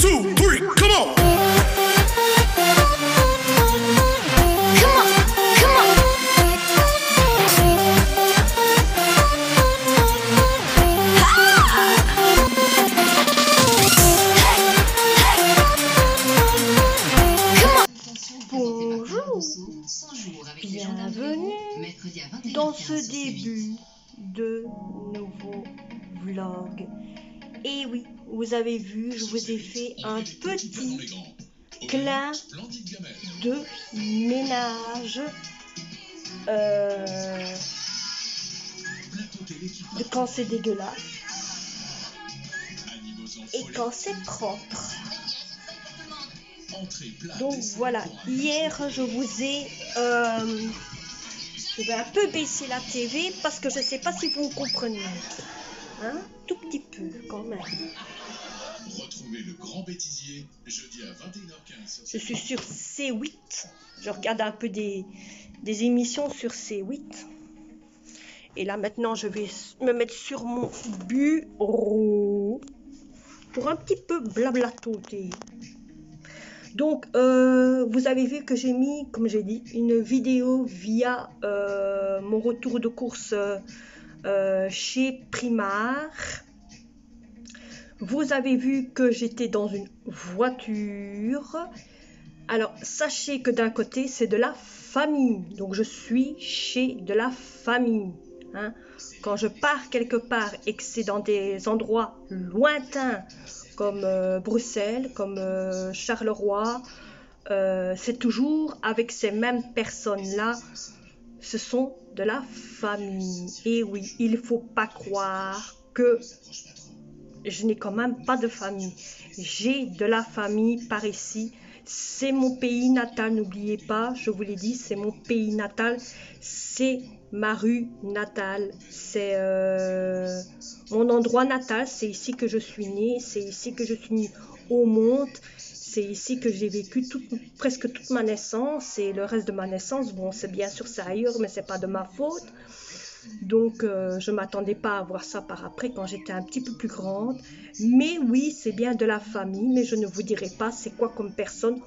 2, 3, come on! Bonjour, bienvenue dans ce début de nouveau vlog. Et oui, vous avez vu, je vous ai fait un petit clin de ménage de quand c'est dégueulasse et quand c'est propre. Donc voilà, hier je vous ai je vais un peu baisser la TV parce que je ne sais pas si vous comprenez, hein, tout petit peu quand même. Retrouvez le grand bêtisier jeudi à 21h15. Je suis sur C8, je regarde un peu des émissions sur C8. Et là maintenant je vais me mettre sur mon bureau pour un petit peu blablatoter. Donc, vous avez vu que j'ai mis, comme j'ai dit, une vidéo via mon retour de course chez Primark. Vous avez vu que j'étais dans une voiture. Alors, sachez que d'un côté, c'est de la famille. Donc, je suis chez de la famille. Hein. Quand je pars quelque part et que c'est dans des endroits lointains, comme Bruxelles, comme Charleroi, c'est toujours avec ces mêmes personnes-là, ce sont de la famille. Et oui, il ne faut pas croire que je n'ai quand même pas de famille. J'ai de la famille par ici. C'est mon pays natal, n'oubliez pas, je vous l'ai dit, c'est mon pays natal, c'est ma rue natale, c'est mon endroit natal, c'est ici que je suis née, c'est ici que je suis née au monde, c'est ici que j'ai vécu presque toute ma naissance et le reste de ma naissance, bon c'est bien sûr c'est ailleurs mais c'est pas de ma faute. Donc je ne m'attendais pas à voir ça par après quand j'étais un petit peu plus grande. Mais oui, c'est bien de la famille, mais je ne vous dirai pas c'est quoi comme personne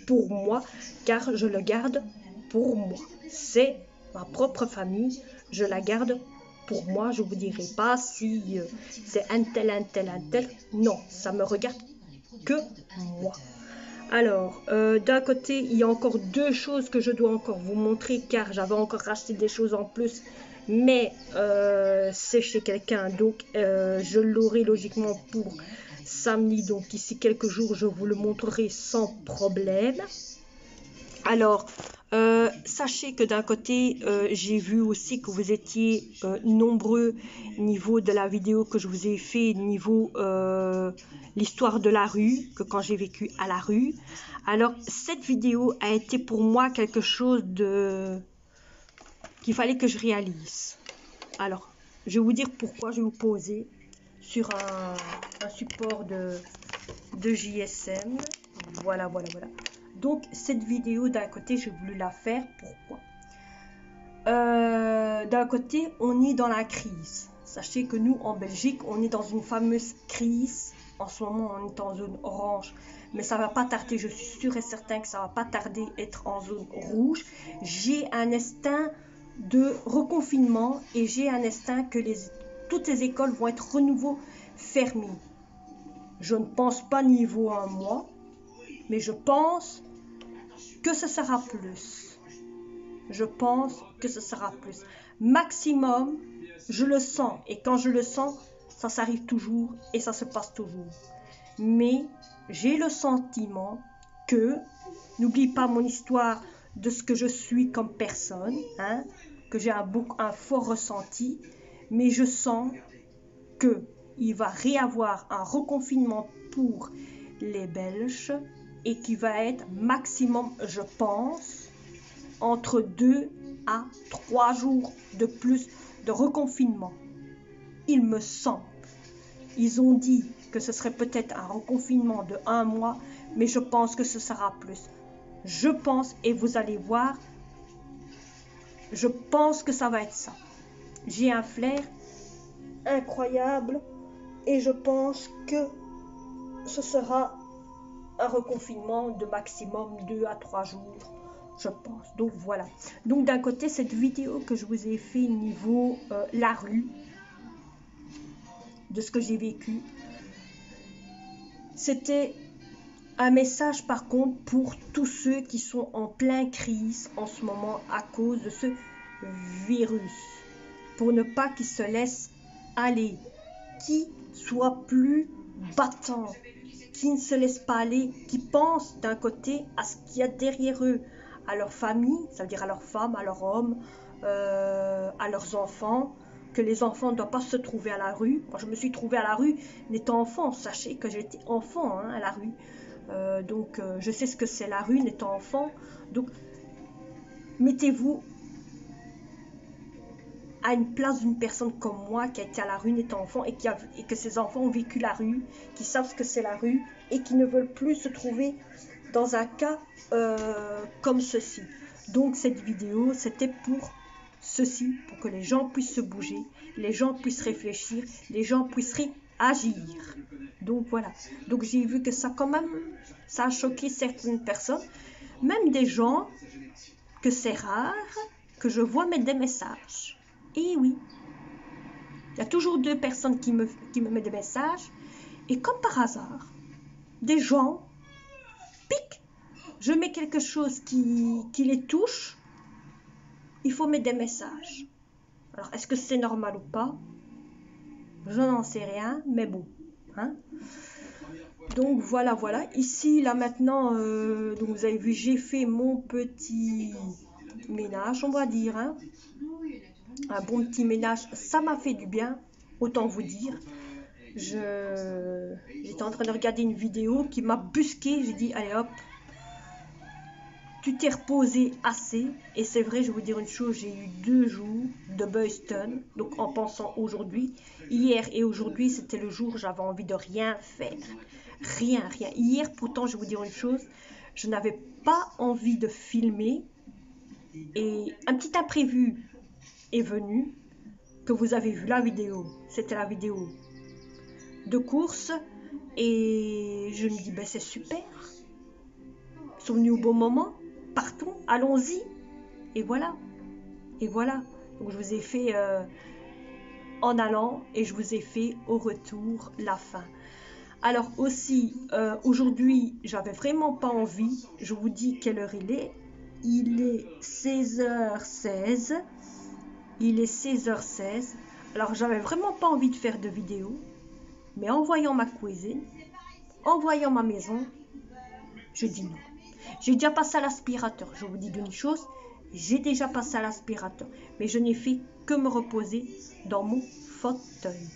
pour moi, car je le garde pour moi. C'est ma propre famille, je la garde pour moi. Je ne vous dirai pas si c'est un tel. Non, ça me regarde que moi. Alors, d'un côté, il y a encore deux choses que je dois encore vous montrer, car j'avais encore racheté des choses en plus. Mais c'est chez quelqu'un, donc je l'aurai logiquement pour samedi. Donc d'ici quelques jours, je vous le montrerai sans problème. Alors, sachez que d'un côté, j'ai vu aussi que vous étiez nombreux niveau de la vidéo que je vous ai fait, niveau l'histoire de la rue, que quand j'ai vécu à la rue. Alors, cette vidéo a été pour moi quelque chose de... qu'il fallait que je réalise. Alors, je vais vous dire pourquoi. Je vais vous poser sur un support de JSM. Voilà. Donc, cette vidéo, d'un côté, j'ai voulu la faire. Pourquoi? D'un côté, on est dans la crise. Sachez que nous, en Belgique, on est dans une fameuse crise. En ce moment, on est en zone orange. Mais ça ne va pas tarder. Je suis sûre et certain que ça ne va pas tarder être en zone rouge. J'ai un instinct de reconfinement et j'ai un instinct que toutes les écoles vont être renouveau fermées. Je ne pense pas niveau un mois, mais je pense que ce sera plus. Je pense que ce sera plus. Maximum, je le sens. Et quand je le sens, ça s'arrive toujours et ça se passe toujours. Mais j'ai le sentiment que, n'oublie pas mon histoire de ce que je suis comme personne, hein, que j'ai un fort ressenti, mais je sens qu'il va réavoir un reconfinement pour les Belges et qui va être maximum, je pense, entre 2 à 3 jours de plus de reconfinement. Il me semble. Ils ont dit que ce serait peut-être un reconfinement de 1 mois, mais je pense que ce sera plus. Je pense, et vous allez voir, je pense que ça va être ça. J'ai un flair incroyable et je pense que ce sera un reconfinement de maximum 2 à 3 jours, je pense. Donc voilà. Donc d'un côté, cette vidéo que je vous ai fait niveau la rue, de ce que j'ai vécu, c'était un message par contre pour tous ceux qui sont en pleine crise en ce moment à cause de ce virus. Pour ne pas qu'ils se laissent aller, qui soit plus battant, qui ne se laisse pas aller, qui pensent d'un côté à ce qu'il y a derrière eux, à leur famille, ça veut dire à leurs femmes, à leurs hommes, à leurs enfants, que les enfants ne doivent pas se trouver à la rue. Moi, je me suis trouvée à la rue n'étant enfant, sachez que j'étais enfant à la rue, donc je sais ce que c'est la rue n'étant enfant, donc mettez-vous à une place d'une personne comme moi qui a été à la rue n'étant enfant et que ses enfants ont vécu la rue, qui savent ce que c'est la rue et qui ne veulent plus se trouver dans un cas comme ceci. Donc cette vidéo, c'était pour ceci, pour que les gens puissent se bouger, les gens puissent réfléchir, les gens puissent réagir. Donc voilà. Donc j'ai vu que ça quand même, ça a choqué certaines personnes, même des gens que c'est rare que je vois mettre des messages. Et oui, il y a toujours 2 personnes qui me mettent des messages. Et comme par hasard, des gens piquent. Je mets quelque chose qui les touche. Il faut mettre des messages. Alors, est-ce que c'est normal ou pas? Je n'en sais rien, mais bon. Donc, voilà. Ici, là, maintenant, donc vous avez vu, j'ai fait mon petit ménage, on va dire. Un bon petit ménage, ça m'a fait du bien, autant vous dire. J'étais en train de regarder une vidéo qui m'a busqué, j'ai dit allez hop, tu t'es reposé assez. Et c'est vrai, je vais vous dire une chose, j'ai eu 2 jours de Boston, donc en pensant aujourd'hui, hier et aujourd'hui, c'était le jour où j'avais envie de rien faire, rien. Hier, pourtant, je vais vous dire une chose, je n'avais pas envie de filmer et un petit imprévu est venu, que vous avez vu la vidéo, c'était la vidéo de course et je me dis ben c'est super, ils sont venus au bon moment, partons, allons-y, et voilà, donc je vous ai fait en allant et je vous ai fait au retour la fin. Alors aussi aujourd'hui j'avais vraiment pas envie, je vous dis quelle heure il est 16h16. Il est 16h16, alors j'avais vraiment pas envie de faire de vidéo, mais en voyant ma cuisine, en voyant ma maison, je dis non. J'ai déjà passé à l'aspirateur, je vous dis une chose, j'ai déjà passé à l'aspirateur, mais je n'ai fait que me reposer dans mon fauteuil.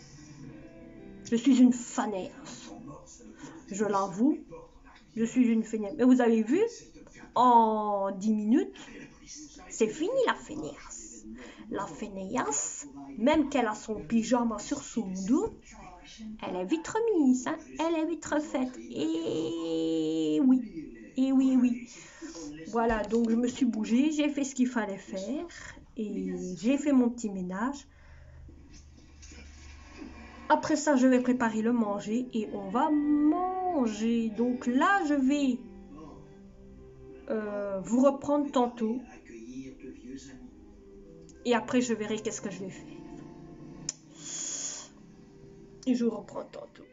Je suis une fainéance, je l'avoue, je suis une fainéance. Mais vous avez vu, en 10 minutes, c'est fini la fainéance. La fainéance, même qu'elle a son pyjama sur son dos, elle est vite remise, elle est vite refaite. Et oui. Voilà, donc je me suis bougée, j'ai fait ce qu'il fallait faire et j'ai fait mon petit ménage. Après ça, je vais préparer le manger et on va manger. Donc là, je vais vous reprendre tantôt. Et après, je verrai qu'est-ce que je vais faire. Et je vous reprends tantôt.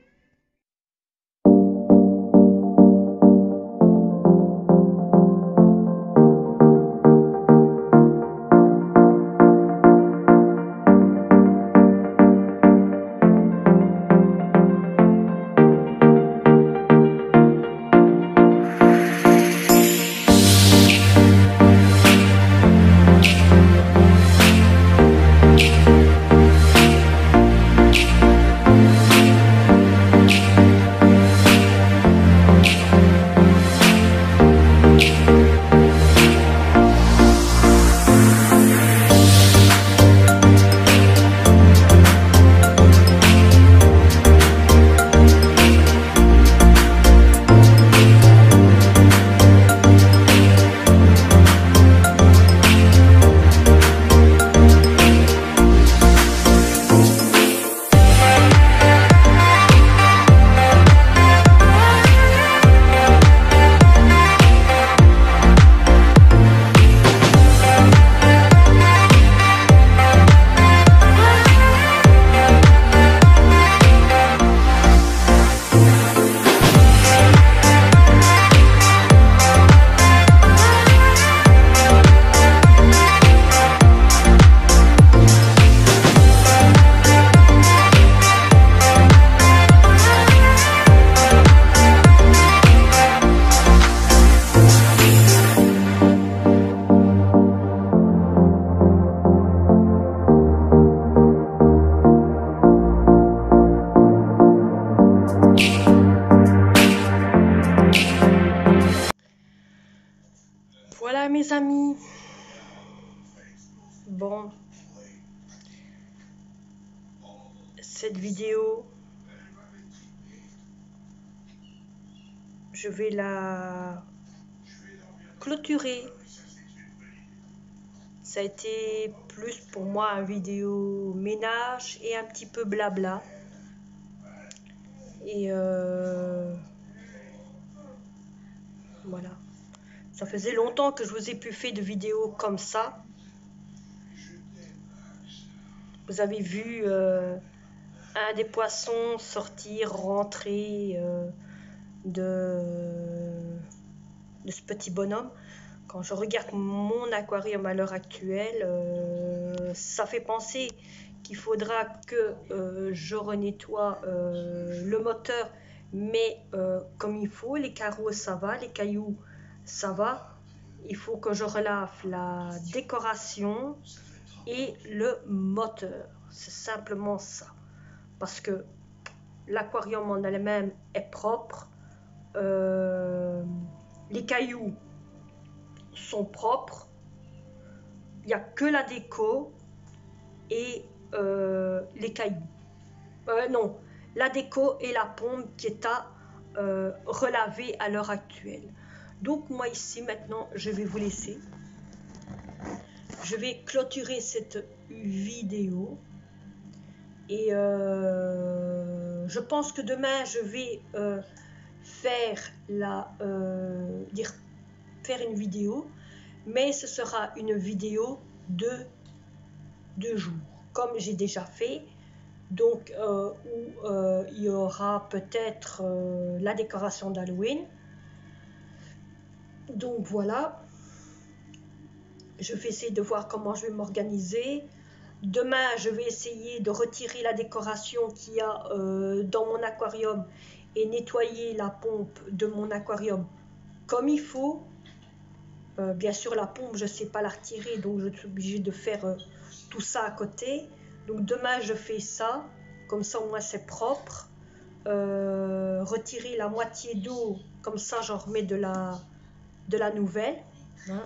Voilà mes amis. Bon. Cette vidéo, je vais la clôturer. Ça a été plus pour moi une vidéo ménage et un petit peu blabla. Et voilà. Ça faisait longtemps que je vous ai plus fait de vidéos comme ça. Vous avez vu un des poissons sortir, rentrer de ce petit bonhomme. Quand je regarde mon aquarium à l'heure actuelle, ça fait penser qu'il faudra que je renettoie le moteur, mais comme il faut. Les carreaux ça va, les cailloux ça va. Il faut que je relave la décoration et le moteur. C'est simplement ça. Parce que l'aquarium en elle-même est propre. Les cailloux sont propres. Il n'y a que la déco et les cailloux. Non, la déco et la pompe qui est à relaver à l'heure actuelle. Donc moi ici maintenant je vais vous laisser. Je vais clôturer cette vidéo. Et je pense que demain je vais faire une vidéo, mais ce sera une vidéo de 2 jours, comme j'ai déjà fait. Donc où il y aura peut-être la décoration d'Halloween. Donc voilà, je vais essayer de voir comment je vais m'organiser. Demain, je vais essayer de retirer la décoration qu'il y a dans mon aquarium et nettoyer la pompe de mon aquarium comme il faut. Bien sûr, la pompe, je ne sais pas la retirer, donc je suis obligée de faire tout ça à côté. Donc demain, je fais ça, comme ça au moins c'est propre. Retirer la moitié d'eau, comme ça j'en remets de la nouvelle. Hein.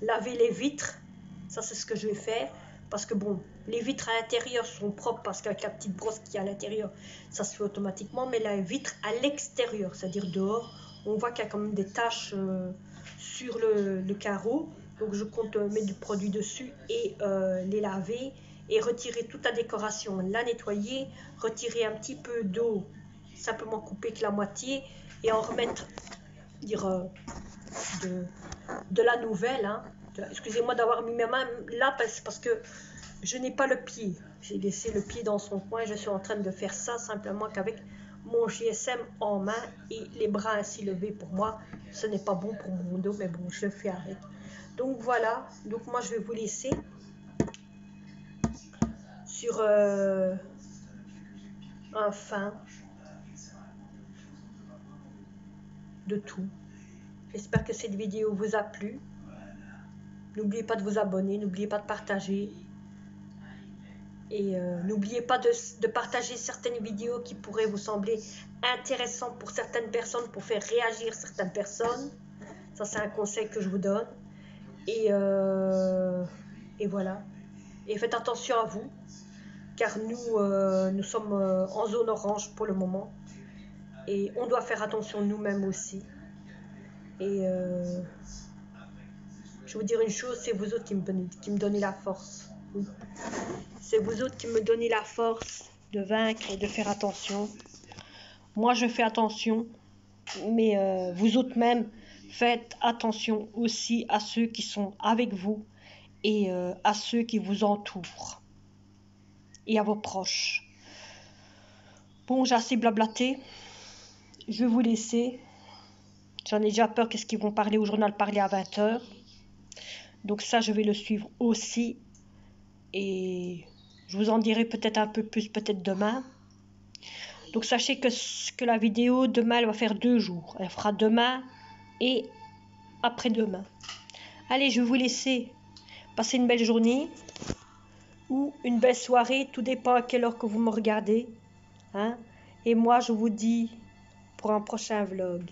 Laver les vitres, ça c'est ce que je vais faire. Parce que bon, les vitres à l'intérieur sont propres parce qu'avec la petite brosse qui est à l'intérieur, ça se fait automatiquement. Mais les vitres à l'extérieur, c'est-à-dire dehors, on voit qu'il y a quand même des taches sur le carreau. Donc je compte mettre du produit dessus et les laver et retirer toute la décoration, la nettoyer, retirer un petit peu d'eau, simplement couper que la moitié et en remettre de la nouvelle. Hein. Excusez-moi d'avoir mis mes mains là parce que je n'ai pas le pied. J'ai laissé le pied dans son coin. Je suis en train de faire ça simplement qu'avec mon GSM en main et les bras ainsi levés. Pour moi, ce n'est pas bon pour mon dos, mais bon, je le fais avec. Donc voilà. Donc moi, je vais vous laisser sur un fin de tout. J'espère que cette vidéo vous a plu. N'oubliez pas de vous abonner, n'oubliez pas de partager. Et n'oubliez pas de partager certaines vidéos qui pourraient vous sembler intéressantes pour certaines personnes, pour faire réagir certaines personnes. Ça, c'est un conseil que je vous donne. Et voilà. Et faites attention à vous, car nous sommes en zone orange pour le moment. Et on doit faire attention nous-mêmes aussi. Et je vais vous dire une chose, c'est vous autres qui me donnez la force. Oui. C'est vous autres qui me donnez la force de vaincre et de faire attention. Moi, je fais attention, mais vous autres même, faites attention aussi à ceux qui sont avec vous et à ceux qui vous entourent et à vos proches. Bon, j'ai assez blablaté. Je vais vous laisser. J'en ai déjà peur qu'est-ce qu'ils vont parler au journal parler à 20 h. Donc ça, je vais le suivre aussi. Et je vous en dirai peut-être un peu plus, peut-être demain. Donc sachez que la vidéo, demain, elle va faire 2 jours. Elle fera demain et après-demain. Allez, je vais vous laisser passer une belle journée ou une belle soirée. Tout dépend à quelle heure que vous me regardez. Hein? Et moi, je vous dis pour un prochain vlog.